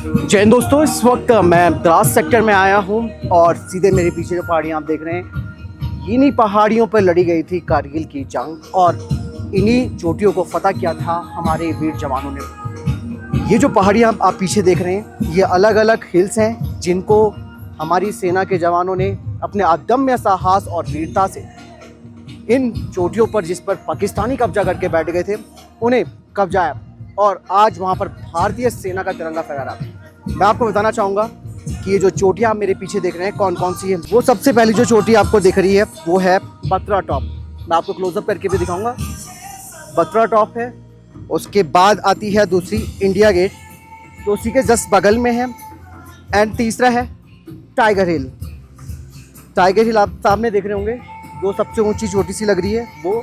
जय हिंद दोस्तों, इस वक्त मैं द्रास सेक्टर में आया हूं और सीधे मेरे पीछे जो पहाड़ियां आप देख रहे हैं, इन्हीं पहाड़ियों पर लड़ी गई थी कारगिल की जंग और इन्हीं चोटियों को फतह किया था हमारे वीर जवानों ने। ये जो पहाड़ियां आप पीछे देख रहे हैं, ये अलग अलग हिल्स हैं जिनको हमारी सेना के जवानों ने अपने अदम्य साहस और वीरता से इन चोटियों पर, जिस पर पाकिस्तानी कब्जा करके बैठ गए थे, उन्हें कब्जाया और आज वहाँ पर भारतीय सेना का तिरंगा फहरा रहा है। मैं आपको बताना चाहूँगा कि ये जो चोटियाँ आप मेरे पीछे देख रहे हैं कौन कौन सी है। वो सबसे पहली जो चोटी आपको दिख रही है वो है बत्रा टॉप। मैं आपको क्लोजअप करके भी दिखाऊंगा। बत्रा टॉप है। उसके बाद आती है दूसरी इंडिया गेट, तो उसी के जस्ट बगल में है। एंड तीसरा है टाइगर हिल। टाइगर हिल आप सामने देख रहे होंगे, जो सबसे ऊंची चोटी सी लग रही है वो।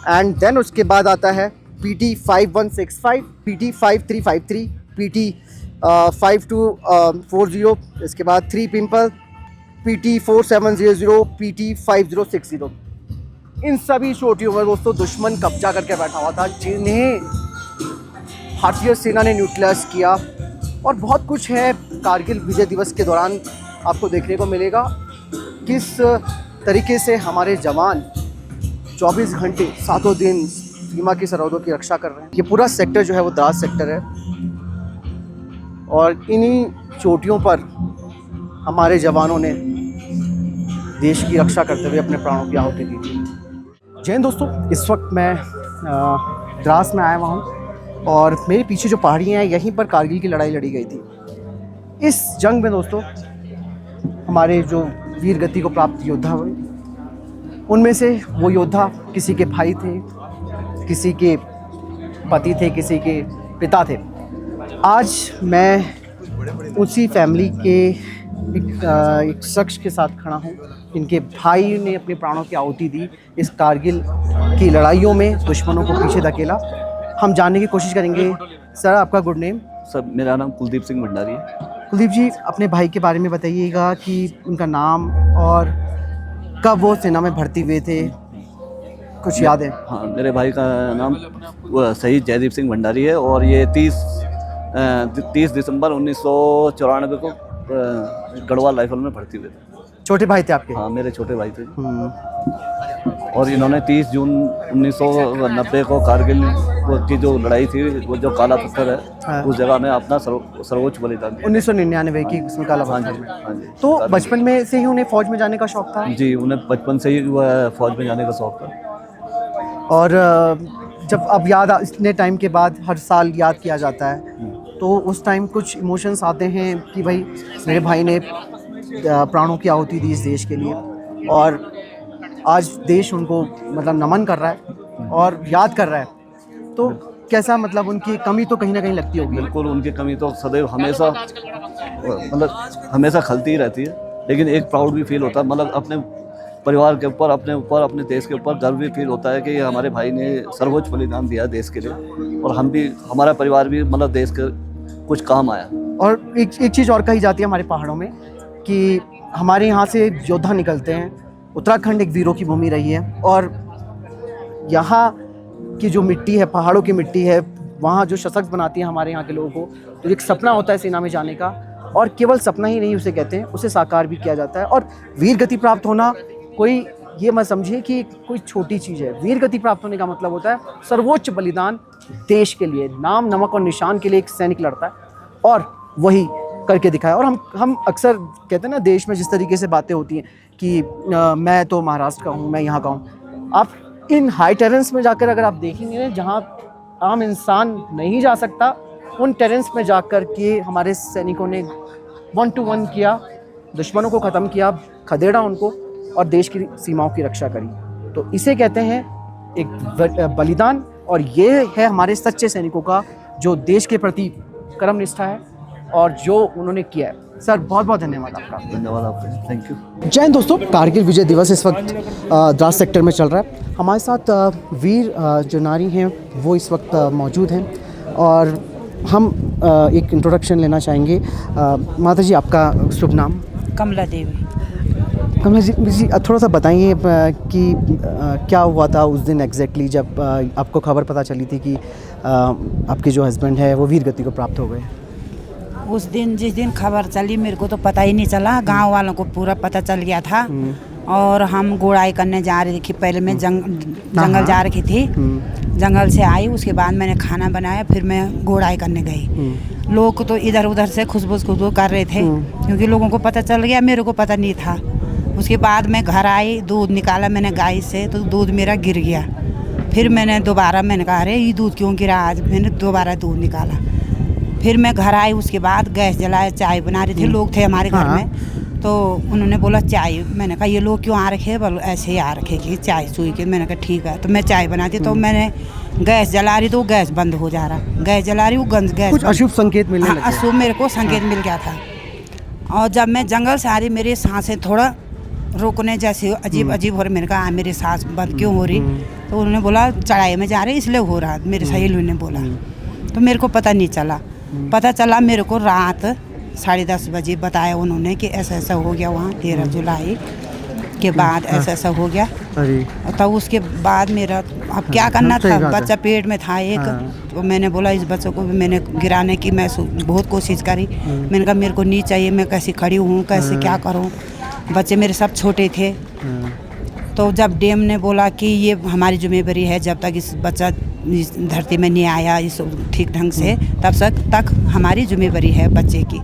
एंड देन उसके बाद आता है PT 5165, PT 5353, PT 5240, इसके बाद 3 पिंपल, PT 4700, PT 5060। इन सभी चोटियों पर दोस्तों दुश्मन कब्जा करके बैठा हुआ था, जिन्हें भारतीय सेना ने न्यूट्रलाइज किया। और बहुत कुछ है कारगिल विजय दिवस के दौरान आपको देखने को मिलेगा, किस तरीके से हमारे जवान 24 घंटे 7 दिन सीमा की सरहदों की रक्षा कर रहे हैं। ये पूरा सेक्टर जो है वो द्रास सेक्टर है और इन्हीं चोटियों पर हमारे जवानों ने देश की रक्षा करते हुए अपने प्राणों की आहुति दी थी। जय हिंद दोस्तों, इस वक्त मैं द्रास में आया हुआ हूँ और मेरे पीछे जो पहाड़ियाँ हैं, यहीं पर कारगिल की लड़ाई लड़ी गई थी। इस जंग में दोस्तों हमारे जो वीर गति को प्राप्त योद्धा हुए, उनमें से वो योद्धा किसी के भाई थे, किसी के पति थे, किसी के पिता थे। आज मैं उसी फैमिली के एक शख्स के साथ खड़ा हूँ, इनके भाई ने अपने प्राणों की आहुति दी इस कारगिल की लड़ाइयों में, दुश्मनों को पीछे धकेला। हम जानने की कोशिश करेंगे। सर, आपका गुड नेम? सर, मेरा नाम कुलदीप सिंह भंडारी है। कुलदीप जी, अपने भाई के बारे में बताइएगा कि उनका नाम और कब वो सेना में भर्ती हुए थे, कुछ याद है? हाँ, मेरे भाई का नाम शहीद जयदीप सिंह भंडारी है और ये 30 दिसंबर 1994 को गढ़वाल राइफल में भर्ती हुए थे। छोटे भाई थे आपके? हाँ, मेरे छोटे भाई थे। और इन्होंने 30 जून 1990 को कारगिल की जो लड़ाई थी, वो जो काला पत्थर है, हाँ। उस जगह में अपना सर्वोच्च बलिदान दिया। 1999 की उसमें काला पत्थर में। हाँ जी। तो बचपन में से ही उन्हें फौज में जाने का शौक था? जी, उन्हें बचपन से ही फौज में जाने का शौक था। और जब अब याद इतने टाइम के बाद हर साल याद किया जाता है, तो उस टाइम कुछ इमोशंस आते हैं कि भाई मेरे भाई ने प्राणों की आहुति दी इस देश के लिए और आज देश उनको मतलब नमन कर रहा है और याद कर रहा है। तो कैसा, मतलब उनकी कमी तो कहीं ना कहीं लगती होगी? बिल्कुल, उनकी कमी तो सदैव हमेशा हमेशा खलती ही रहती है, लेकिन एक प्राउड भी फील होता है, मतलब अपने परिवार के ऊपर, अपने देश के ऊपर गर्व भी फील होता है कि हमारे भाई ने सर्वोच्च बलिदान दिया देश के लिए और हम भी, हमारा परिवार भी मतलब देश के कुछ काम आया। और एक चीज़ और कही जाती है हमारे पहाड़ों में कि हमारे यहाँ से योद्धा निकलते हैं। उत्तराखंड एक वीरों की भूमि रही है और यहाँ की जो मिट्टी है, पहाड़ों की मिट्टी है, वहाँ जो सशक्त बनाती है हमारे यहाँ के लोगों को। तो एक सपना होता है सेना में जाने का, और केवल सपना ही नहीं उसे कहते हैं, उसे साकार भी किया जाता है। और वीर गति प्राप्त होना कोई, ये मत समझिए कि कोई छोटी चीज़ है। वीर गति प्राप्त होने का मतलब होता है सर्वोच्च बलिदान देश के लिए, नाम नमक और निशान के लिए एक सैनिक लड़ता है और वही करके दिखाया। और हम अक्सर कहते हैं ना, देश में जिस तरीके से बातें होती हैं कि मैं तो महाराष्ट्र का हूँ, मैं यहाँ का हूँ। आप इन हाई टेरेंस में जाकर अगर आप देखेंगे, जहाँ आम इंसान नहीं जा सकता, उन टेरेंस में जाकर के हमारे सैनिकों ने 1 to 1 किया, दुश्मनों को ख़त्म किया, खदेड़ा उनको और देश की सीमाओं की रक्षा करी। तो इसे कहते हैं एक बलिदान, और ये है हमारे सच्चे सैनिकों का, जो देश के प्रति कर्म निष्ठा है और जो उन्होंने किया है। सर, बहुत बहुत धन्यवाद आपका। धन्यवाद आपका, थैंक यू। जय हिंद दोस्तों, कारगिल विजय दिवस इस वक्त द्रास सेक्टर में चल रहा है। हमारे साथ वीर जो नारी हैं वो इस वक्त मौजूद हैं और हम एक इंट्रोडक्शन लेना चाहेंगे। माता जी, आपका शुभ नाम? कमला देवी। कमला जी, थोड़ा सा बताइए कि क्या हुआ था उस दिन एग्जैक्टली, जब आपको खबर पता चली थी कि आपके जो हस्बैंड है वो वीर गति को प्राप्त हो गए? उस दिन जिस दिन खबर चली मेरे को तो पता ही नहीं चला, गांव वालों को पूरा पता चल गया था। और हम गोड़ाई करने जा रही थी, पहले मैं जंगल जा रही थी। जंगल से आई, उसके बाद मैंने खाना बनाया, फिर मैं गोड़ाई करने गई। लोग तो इधर उधर से खुशबू कर रहे थे, क्योंकि लोगों को पता चल गया, मेरे को पता नहीं था। उसके बाद मैं घर आई, दूध निकाला मैंने गाय से, तो दूध मेरा गिर गया। फिर मैंने दोबारा मैंने कहा अरे ये दूध क्यों गिरा, आज मैंने दोबारा दूध निकाला। फिर मैं घर आई, उसके बाद गैस जलाया, चाय बना रहे थे, लोग थे हमारे घर में। तो उन्होंने बोला चाय, मैंने कहा ये लोग क्यों आ रखे, बोलो ऐसे ही आ रखे कि चाय सुई के। मैंने कहा ठीक है, तो मैं चाय बनाती, तो मैंने गैस जला रही तो गैस बंद हो जा रहा, गैस जला रही वो गैस कुछ अशुभ संकेत मिलने लगे। अशुभ मेरे को संकेत मिल गया था। और जब मैं जंगल से आ रही, मेरी सांसें थोड़ा रुकने जैसे अजीब अजीब हो रही। मैंने कहा मेरी सांस बंद क्यों हो रही, तो उन्होंने बोला चढ़ाई में जा रहे इसलिए हो रहा, मेरे सहेलियों ने बोला। तो मेरे को पता नहीं चला। पता चला मेरे को रात 10:30 बजे बताया उन्होंने कि ऐसा ऐसा हो गया वहाँ 13 जुलाई के बाद ऐसा ऐसा हो गया। तो उसके बाद मेरा अब क्या करना था, बच्चा पेट में था एक। तो मैंने बोला इस बच्चे को भी मैंने गिराने की मैं बहुत कोशिश करी। मैंने कहा मेरे को नहीं चाहिए, मैं कैसे खड़ी हूँ, कैसे क्या करूँ, बच्चे मेरे सब छोटे थे। तो जब डीएम ने बोला कि ये हमारी जिम्मेदारी है, जब तक इस बच्चा इस धरती में नहीं आया इस ठीक ढंग से, तब तक हमारी जिम्मेदारी है बच्चे की।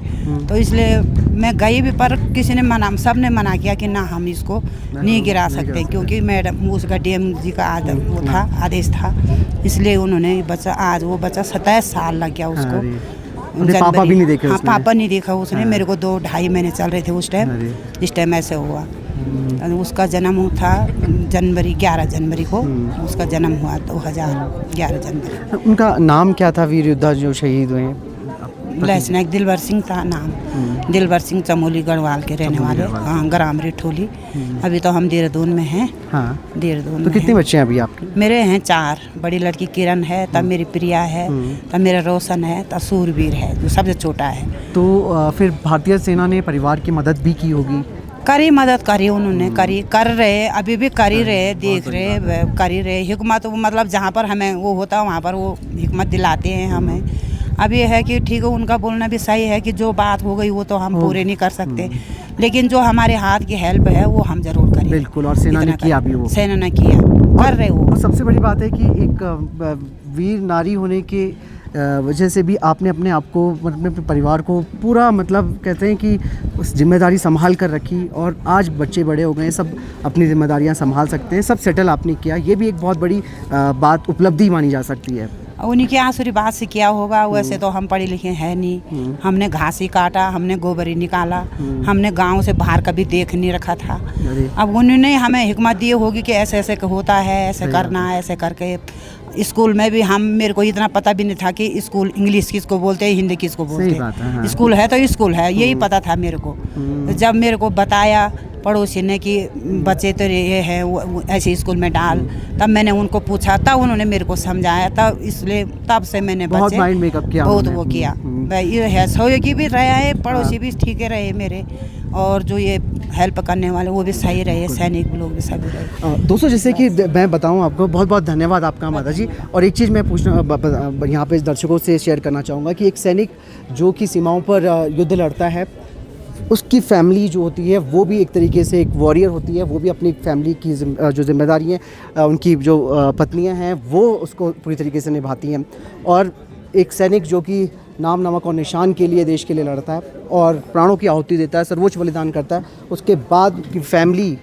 तो इसलिए मैं गई भी, पर किसी ने मना, सब ने मना किया कि ना हम इसको नहीं गिरा सकते, क्योंकि मैडम उसका डीएम जी का वो था, आदेश था। इसलिए उन्होंने बच्चा, आज वो बच्चा 27 साल लग गया उसको। पापा भी नहीं देखे? हाँ, पापा नहीं देखा उसने। मेरे को 2-2.5 महीने चल रहे थे उस टाइम। इस टाइम ऐसे हुआ। उसका जन्म था 11 जनवरी को उसका जन्म हुआ, 2011 जनवरी। उनका नाम क्या था, वीर योद्धा जो शहीद हुए? लेफ्टिनेंट दिलवर सिंह था नाम। दिलवर सिंह चमोली गढ़वाल के रहने वाले, हाँ, ग्राम रिठोली। अभी तो हम देहरादून में हैं। हाँ, देहरादून। तो कितने बच्चे हैं अभी आपके? मेरे हैं 4। बड़ी लड़की किरण है, तब मेरी प्रिया है, तब मेरा रोशन है, तब सूरवीर है जो सबसे छोटा है। तो फिर भारतीय सेना ने परिवार की मदद भी की होगी? करी, मदद करी उन्होंने, करी, कर रहे, अभी भी कर ही रहे, देख रहे, कर ही रहे। हिकमत मतलब जहाँ पर हमें वो होता वहाँ पर वो हिकमत दिलाते हैं हमें। अब ये है कि ठीक है, उनका बोलना भी सही है कि जो बात हो गई वो तो हम पूरे नहीं कर सकते, लेकिन जो हमारे हाथ की हेल्प है वो हम जरूर करें। बिल्कुल, और सेना ने किया भी, वो सेना ने किया, कर रहे वो। और सबसे बड़ी बात है कि एक वीर नारी होने के वजह से भी आपने अपने आप को, अपने परिवार को पूरा, मतलब कहते हैं कि उस जिम्मेदारी संभाल कर रखी, और आज बच्चे बड़े हो गए हैं, सब अपनी जिम्मेदारियां संभाल सकते हैं, सब सेटल आपने किया। ये भी एक बहुत बड़ी बात, उपलब्धि मानी जा सकती है। उन्हीं के आंसुरी बात से किया होगा। वैसे तो हम पढ़े लिखे हैं नहीं, हमने घास ही काटा, हमने गोबर ही निकाला, हमने गांव से बाहर कभी देख नहीं रखा था। अब उन्होंने हमें हिकमत दी होगी कि ऐसे ऐसे होता है, ऐसे करना है, ऐसे करके। स्कूल में भी मेरे को इतना पता भी नहीं था कि स्कूल इंग्लिश किसको बोलते हैं, हिंदी किसको बोलते हैं। स्कूल है तो स्कूल है, यही पता था मेरे को। जब मेरे को बताया पड़ोसी ने कि बच्चे तो ये है वो ऐसे स्कूल में डाल, तब मैंने उनको पूछा, तब उन्होंने मेरे को समझाया, तब इसलिए तब से मैंने बहुत माइंड मेकअप किया, बहुत वो किया। ये है, सहयोगी भी रहा है, पड़ोसी भी ठीक है रहे मेरे, और जो ये हेल्प करने वाले वो भी सही रहे, सैनिक लोग भी सभी रहे। दोस्तों, जैसे कि मैं बताऊं आपको, बहुत बहुत धन्यवाद आपका माता जी। और एक चीज़ मैं पूछना यहाँ पे दर्शकों से शेयर करना चाहूँगा कि एक सैनिक जो कि सीमाओं पर युद्ध लड़ता है, उसकी फैमिली जो होती है वो भी एक तरीके से एक वॉरियर होती है। वो भी अपनी फैमिली की जो जिम्मेदारी है, उनकी जो पत्नियां हैं वो उसको पूरी तरीके से निभाती हैं। और एक सैनिक जो कि नाम, नमक और निशान के लिए, देश के लिए लड़ता है और प्राणों की आहुति देता है, सर्वोच्च बलिदान करता है, उसके बाद की फैमिली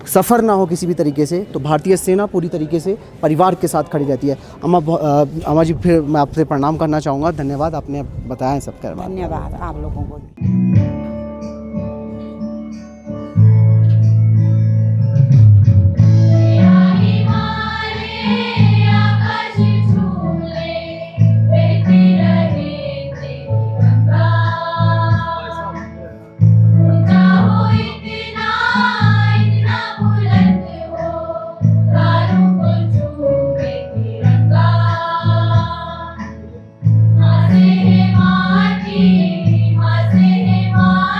सफ़र ना हो किसी भी तरीके से, तो भारतीय सेना पूरी तरीके से परिवार के साथ खड़ी रहती है। अम्मा जी, फिर मैं आपसे प्रणाम करना चाहूँगा। धन्यवाद, आपने बताया सब कर। धन्यवाद आप लोगों को। माँ से है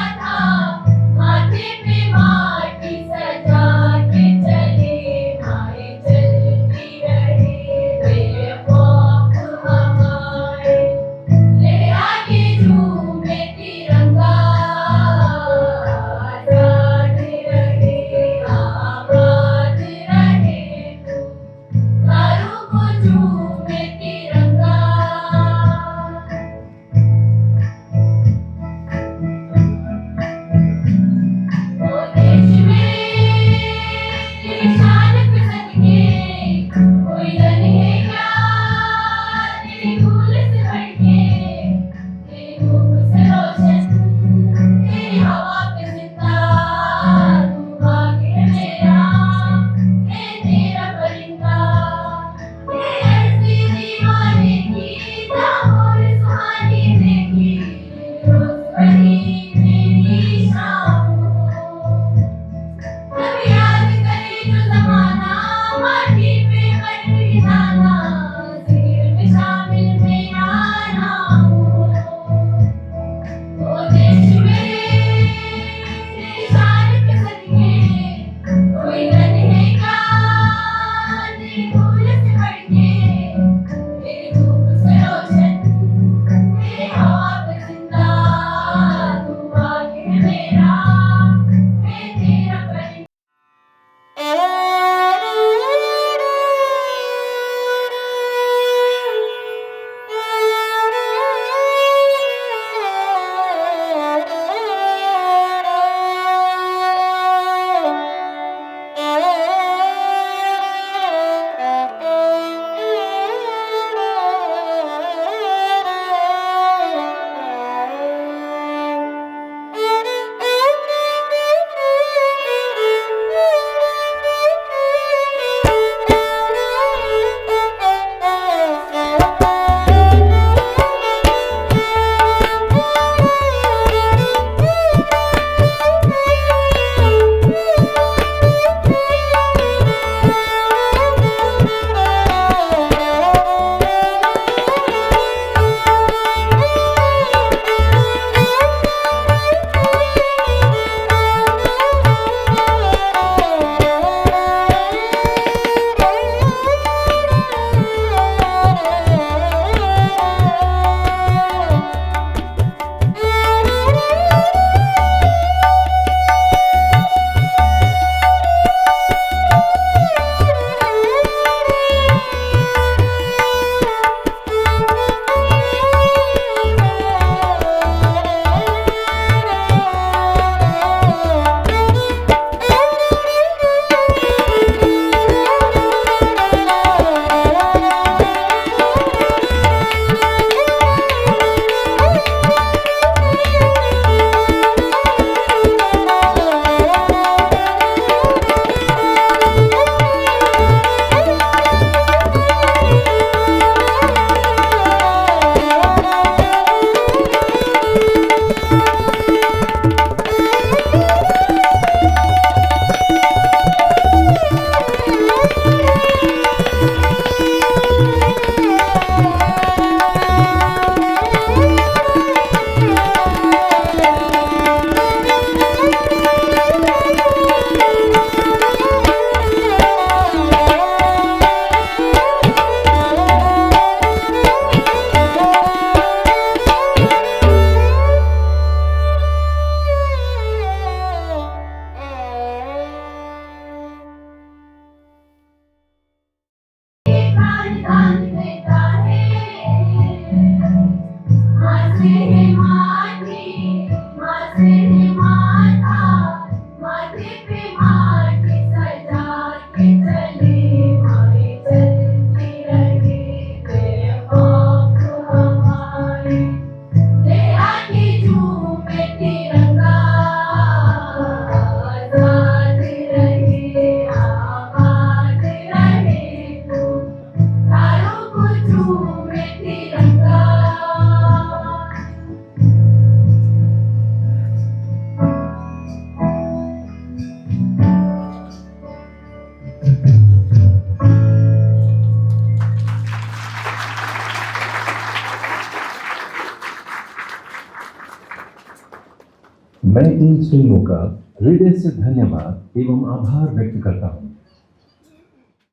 मैं इन फिल्मों का हृदय से धन्यवाद एवं आभार व्यक्त करता हूँ।